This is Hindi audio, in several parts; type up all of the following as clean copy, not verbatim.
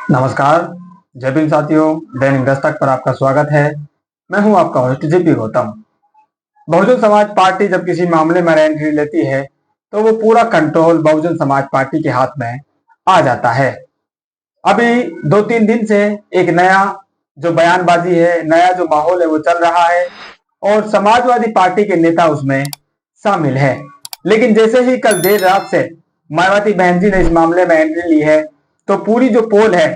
नमस्कार। जय भीम साथियों, दैनिक दस्तक पर आपका स्वागत है। मैं हूं आपका host JP Gautam. Bahujan Samaj party जब किसी मामले में एंट्री लेती है तो वो पूरा कंट्रोल बहुजन समाज पार्टी के हाथ में आ जाता है। अभी 2-3 दिन से एक नया जो बयानबाजी है, नया जो माहौल है वो चल रहा है और समाजवादी पार्टी के नेता उसमें शामिल है। लेकिन जैसे ही कल देर रात से मायावती बहन जी ने इस मामले में एंट्री ली है तो पूरी जो पोल है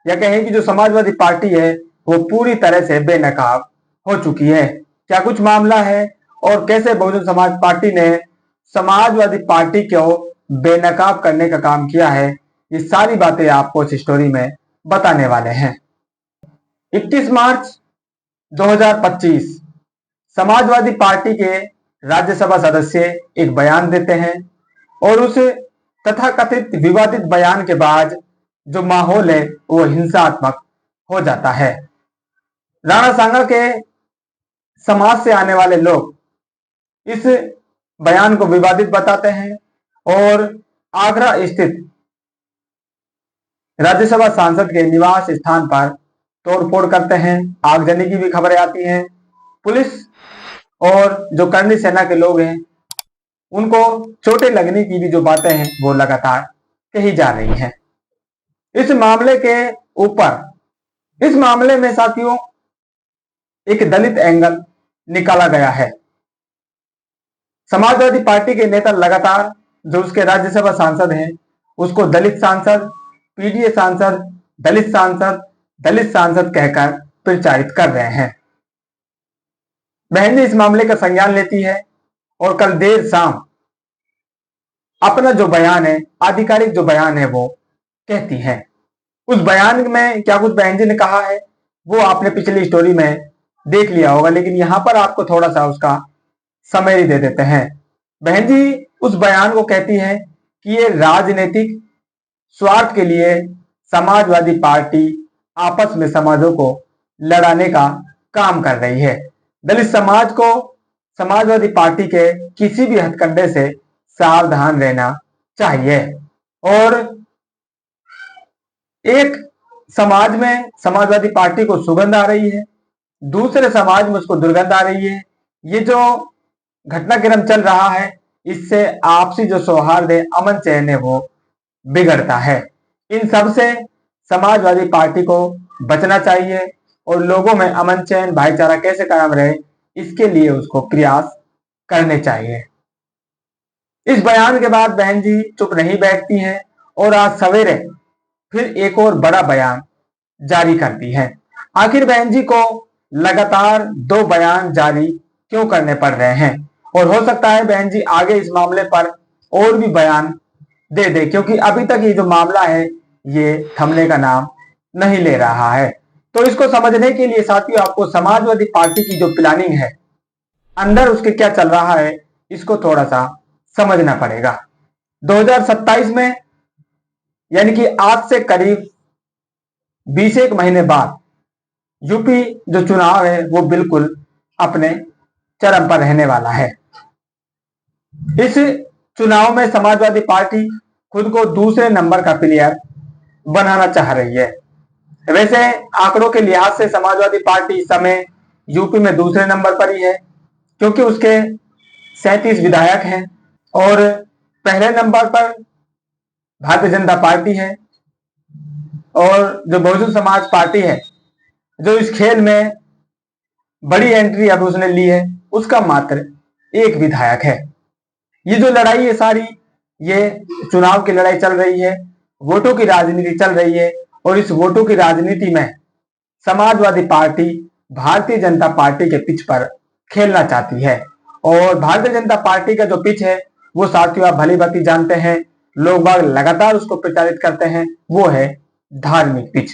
या कहें कि जो समाजवादी पार्टी है वो पूरी तरह से बेनकाब हो चुकी है। क्या कुछ मामला है और कैसे बहुजन समाज पार्टी ने समाजवादी पार्टी को बेनकाब करने का काम किया है, ये सारी बातें आपको इस स्टोरी में बताने वाले हैं। 21 मार्च 2025 समाजवादी पार्टी के राज्यसभा सदस्य एक बयान देते हैं और उस तथाकथित विवादित बयान के बाद जो माहौल है वो हिंसात्मक हो जाता है। राणा सांगा के समाज से आने वाले लोग इस बयान को विवादित बताते हैं और आगरा स्थित राज्यसभा सांसद के निवास स्थान पर तोड़फोड़ करते हैं। आगजनी की भी खबरें आती हैं। पुलिस और जो करनी सेना के लोग हैं उनको चोटें लगने की भी जो बातें हैं वो लगातार कही जा रही हैं। इस मामले के ऊपर इस मामले में साथियों एक दलित एंगल निकाला गया है। समाजवादी पार्टी के नेता लगातार जो उसके राज्यसभा सांसद हैं उसको दलित सांसद, पीडीए सांसद, दलित सांसद कहकर प्रचारित कर रहे हैं। बहन जी इस मामले का संज्ञान लेती है और कल देर शाम अपना जो बयान है, आधिकारिक जो बयान है वो कहती है। उस बयान में क्या कुछ बहन जी ने कहा है वो आपने पिछली स्टोरी में देख लिया होगा, लेकिन यहां पर आपको थोड़ा सा उसका समरी दे देते हैं। बहन जी उस बयान को कहती है कि ये राजनीतिक स्वार्थ के लिए समाजवादी पार्टी आपस में समाजों को लड़ाने का काम कर रही है। दलित समाज को समाजवादी पार्टी के किसी भी हथकंडे से सावधान रहना चाहिए और एक समाज में समाजवादी पार्टी को सुगंध आ रही है, दूसरे समाज में उसको दुर्गंध आ रही है। ये जो घटनाक्रम चल रहा है इससे आपसी जो सौहार्द है, अमन चैन है वो बिगड़ता है। इन सब से समाजवादी पार्टी को बचना चाहिए और लोगों में अमन चैन भाईचारा कैसे कायम रहे इसके लिए उसको प्रयास करने चाहिए। इस बयान के बाद बहन जी चुप नहीं बैठती हैं और आज सवेरे फिर एक और बड़ा बयान जारी करती है। आखिर बहन जी को लगातार 2 बयान जारी क्यों करने पड़ रहे हैं और हो सकता है बहन जी आगे इस मामले पर और भी बयान दे दे, क्योंकि अभी तक ये जो मामला है ये थमने का नाम नहीं ले रहा है। तो इसको समझने के लिए साथियों आपको समाजवादी पार्टी की जो प्लानिंग है, अंदर उसके क्या चल रहा है, इसको थोड़ा सा समझना पड़ेगा। 2027 में यानी कि आज से करीब 20 महीने बाद यूपी जो चुनाव है वो बिल्कुल अपने चरम पर रहने वाला है। इस चुनाव में समाजवादी पार्टी खुद को दूसरे नंबर का प्लेयर बनाना चाह रही है। वैसे आंकड़ों के लिहाज से समाजवादी पार्टी इस समय यूपी में दूसरे नंबर पर ही है, क्योंकि उसके 37 विधायक हैं और पहले नंबर पर भारतीय जनता पार्टी है और जो बहुजन समाज पार्टी है जो इस खेल में बड़ी एंट्री अब उसने ली है उसका मात्र 1 विधायक है। ये जो लड़ाई है सारी, ये चुनाव की लड़ाई चल रही है, वोटों की राजनीति चल रही है और इस वोटों की राजनीति में समाजवादी पार्टी भारतीय जनता पार्टी के पिच पर खेलना चाहती है। और भारतीय जनता पार्टी का जो पिच है वो साथियों आप भली भांति जानते हैं, लोग बाग लगातार उसको प्रचारित करते हैं, वो है धार्मिक पिच।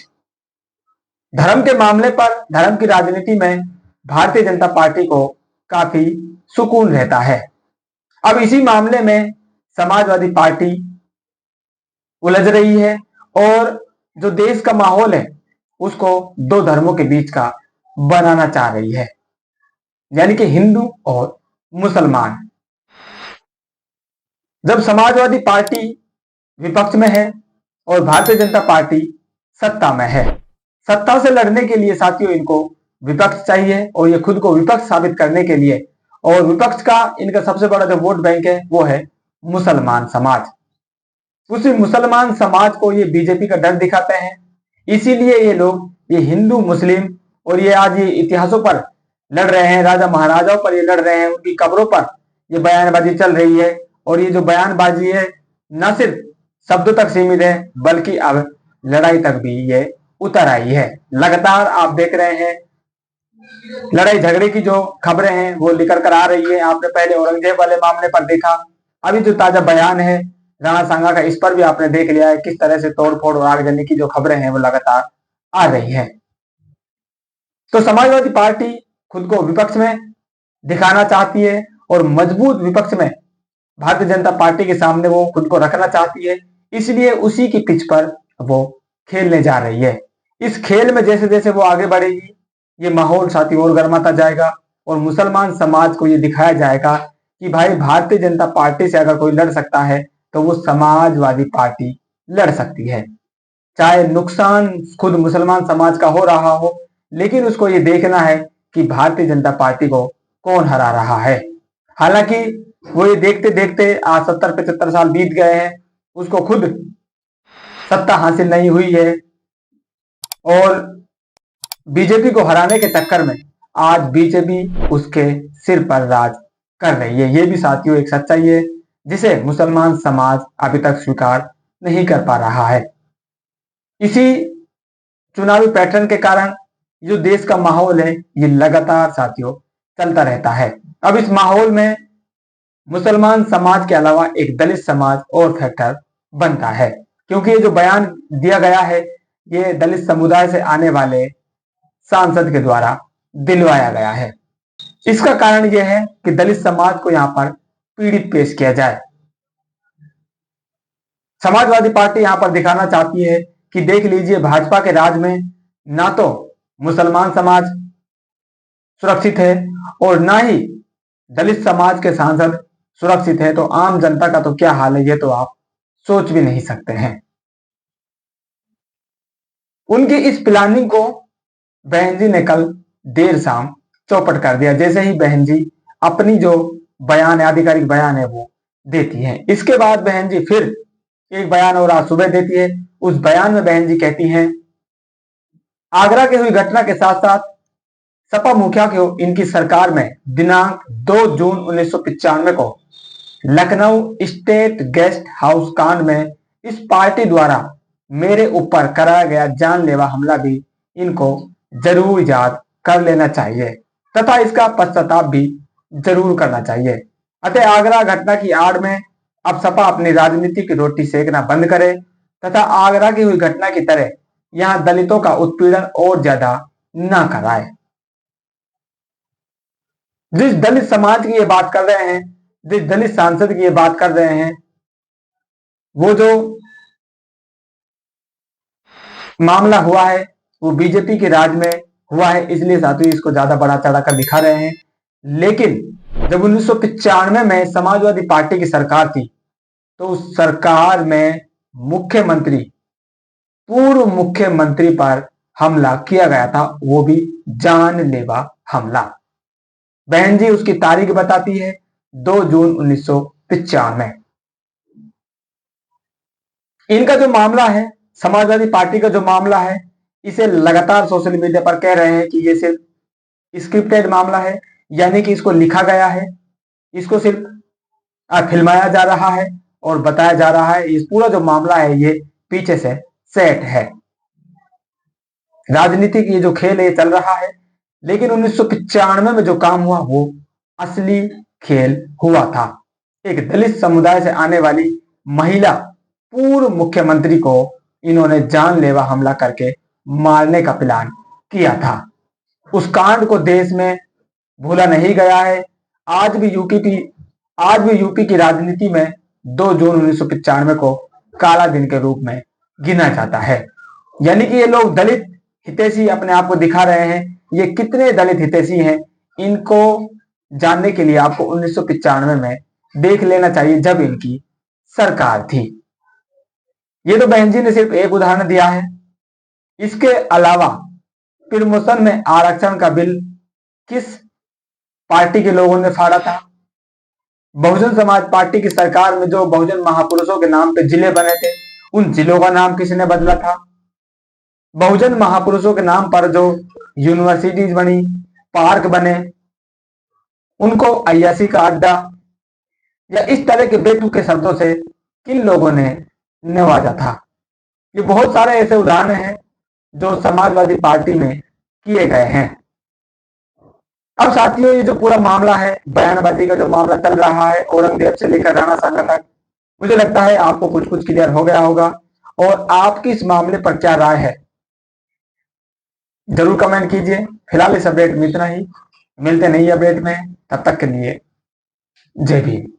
धर्म के मामले पर, धर्म की राजनीति में भारतीय जनता पार्टी को काफी सुकून रहता है। अब इसी मामले में समाजवादी पार्टी उलझ रही है और जो देश का माहौल है उसको 2 धर्मों के बीच का बनाना चाह रही है, यानी कि हिंदू और मुसलमान। जब समाजवादी पार्टी विपक्ष में है और भारतीय जनता पार्टी सत्ता में है। सत्ता से लड़ने के लिए साथियों इनको विपक्ष चाहिए और ये खुद को विपक्ष साबित करने के लिए, और विपक्ष का इनका सबसे बड़ा जो वोट बैंक है वो है मुसलमान समाज। उसी मुसलमान समाज को ये बीजेपी का डर दिखाते हैं, इसीलिए ये लोग ये हिंदू मुस्लिम और ये आज ये इतिहासों पर लड़ रहे हैं, राजा महाराजाओं पर ये लड़ रहे हैं, उनकी कब्रों पर ये बयानबाजी चल रही है। और ये जो बयानबाजी है न सिर्फ शब्दों तक सीमित है बल्कि अब लड़ाई तक भी ये उतर आई है। लगातार आप देख रहे हैं लड़ाई झगड़े की जो खबरें हैं वो निकल कर आ रही है। आपने पहले औरंगजेब वाले मामले पर देखा, अभी जो ताजा बयान है राणा सांगा का, इस पर भी आपने देख लिया है किस तरह से तोड़फोड़ और आगजनी की जो खबरें हैं वो लगातार आ रही है। तो समाजवादी पार्टी खुद को विपक्ष में दिखाना चाहती है और मजबूत विपक्ष में भारतीय जनता पार्टी के सामने वो खुद को रखना चाहती है, इसलिए उसी की पिच पर वो खेलने जा रही है। इस खेल में जैसे जैसे वो आगे बढ़ेगी ये माहौल साथी और गर्माता जाएगा और मुसलमान समाज को ये दिखाया जाएगा कि भाई भारतीय जनता पार्टी से अगर कोई लड़ सकता है तो वो समाजवादी पार्टी लड़ सकती है, चाहे नुकसान खुद मुसलमान समाज का हो रहा हो, लेकिन उसको ये देखना है कि भारतीय जनता पार्टी को कौन हरा रहा है। हालांकि वो ये देखते देखते आज 70-75 साल बीत गए हैं, उसको खुद सत्ता हासिल नहीं हुई है और बीजेपी को हराने के चक्कर में आज बीजेपी उसके सिर पर राज कर रही है। ये भी साथियों एक सच्चाई है जिसे मुसलमान समाज अभी तक स्वीकार नहीं कर पा रहा है। इसी चुनावी पैटर्न के कारण जो देश का माहौल है ये लगातार साथियों चलता रहता है। अब इस माहौल में मुसलमान समाज के अलावा एक दलित समाज और फैक्टर बनता है, क्योंकि ये जो बयान दिया गया है ये दलित समुदाय से आने वाले सांसद के द्वारा दिलवाया गया है। इसका कारण यह है कि दलित समाज को यहां पर पीड़ित पेश किया जाए। समाजवादी पार्टी यहां पर दिखाना चाहती है कि देख लीजिए भाजपा के राज में ना तो मुसलमान समाज सुरक्षित है और ना ही दलित समाज के सांसद सुरक्षित है, तो आम जनता का तो क्या हाल है ये तो आप सोच भी नहीं सकते हैं। उनकी इस प्लानिंग को बहन जी ने कल देर शाम चौपट कर दिया। जैसे ही बहन जी अपनी जो बयान है, आधिकारिक बयान है वो देती है, इसके बाद बहन जी फिर एक बयान और आज सुबह देती है। उस बयान में बहन जी कहती हैं आगरा की हुई घटना के साथ साथ सपा मुखिया को इनकी सरकार में दिनांक 2 जून 1995 को लखनऊ स्टेट गेस्ट हाउस कांड में इस पार्टी द्वारा मेरे ऊपर कराया गया जानलेवा हमला भी इनको जरूर याद कर लेना चाहिए तथा इसका पश्चाताप भी जरूर करना चाहिए। अतः आगरा घटना की आड़ में अब सपा अपनी राजनीति की रोटी सेकना बंद करे तथा आगरा की हुई घटना की तरह यहां दलितों का उत्पीड़न और ज्यादा न कराए। जिस दलित समाज की ये बात कर रहे हैं, जिस दलित सांसद की ये बात कर रहे हैं, वो जो मामला हुआ है वो बीजेपी के राज में हुआ है, इसलिए साथियों इसको ज्यादा बड़ा चढ़ाकर दिखा रहे हैं। लेकिन जब 1995 में समाजवादी पार्टी की सरकार थी तो उस सरकार में मुख्यमंत्री, पूर्व मुख्यमंत्री पर हमला किया गया था, वो भी जानलेवा हमला। बहन जी उसकी तारीख बताती है 2 जून 1995। इनका जो मामला है, समाजवादी पार्टी का जो मामला है, इसे लगातार सोशल मीडिया पर कह रहे हैं कि ये सिर्फ स्क्रिप्टेड मामला है, यानी कि इसको लिखा गया है, इसको सिर्फ फिल्माया जा रहा है और बताया जा रहा है। इस पूरा जो मामला है ये पीछे से सेट है, राजनीतिक ये जो खेल है ये चल रहा है। लेकिन 1995 में जो काम हुआ वो असली खेल हुआ था। एक दलित समुदाय से आने वाली महिला पूर्व मुख्यमंत्री को इन्होंने जानलेवा हमला करके मारने का प्लान किया था। उस कांड को देश में भूला नहीं गया है। आज भी यूपी की राजनीति में 2 जून 1995 को काला दिन के रूप में गिना जाता है। यानी कि ये लोग दलित हितैषी अपने आप को दिखा रहे हैं। ये कितने दलित हितैषी हैं इनको जानने के लिए आपको 1995 में देख लेना चाहिए जब इनकी सरकार थी। ये तो बहन जी ने सिर्फ एक उदाहरण दिया है, इसके अलावा प्रमोशन में आरक्षण का बिल किस पार्टी के लोगों ने फाड़ा था? बहुजन समाज पार्टी की सरकार में जो बहुजन महापुरुषों के नाम पे जिले बने थे, उन जिलों का नाम किसने बदला था? बहुजन महापुरुषों के नाम पर जो यूनिवर्सिटीज बनी, पार्क बने, उनको अय्यासी का अड्डा या इस तरह के बेतुके शब्दों से किन लोगों ने नवाजा था? ये बहुत सारे ऐसे उदाहरण हैं जो समाजवादी पार्टी में किए गए हैं। अब साथियों, ये जो पूरा मामला है, बयानबाजी का जो मामला चल रहा है औरंगजेब से लेकर राणा सांगा तक, मुझे लगता है आपको कुछ कुछ क्लियर हो गया होगा। और आपकी इस मामले पर क्या राय है जरूर कमेंट कीजिए। फिलहाल इस अपडेट में इतना ही, मिलते नहीं अपडेट में, तब तक के लिए जय भीम।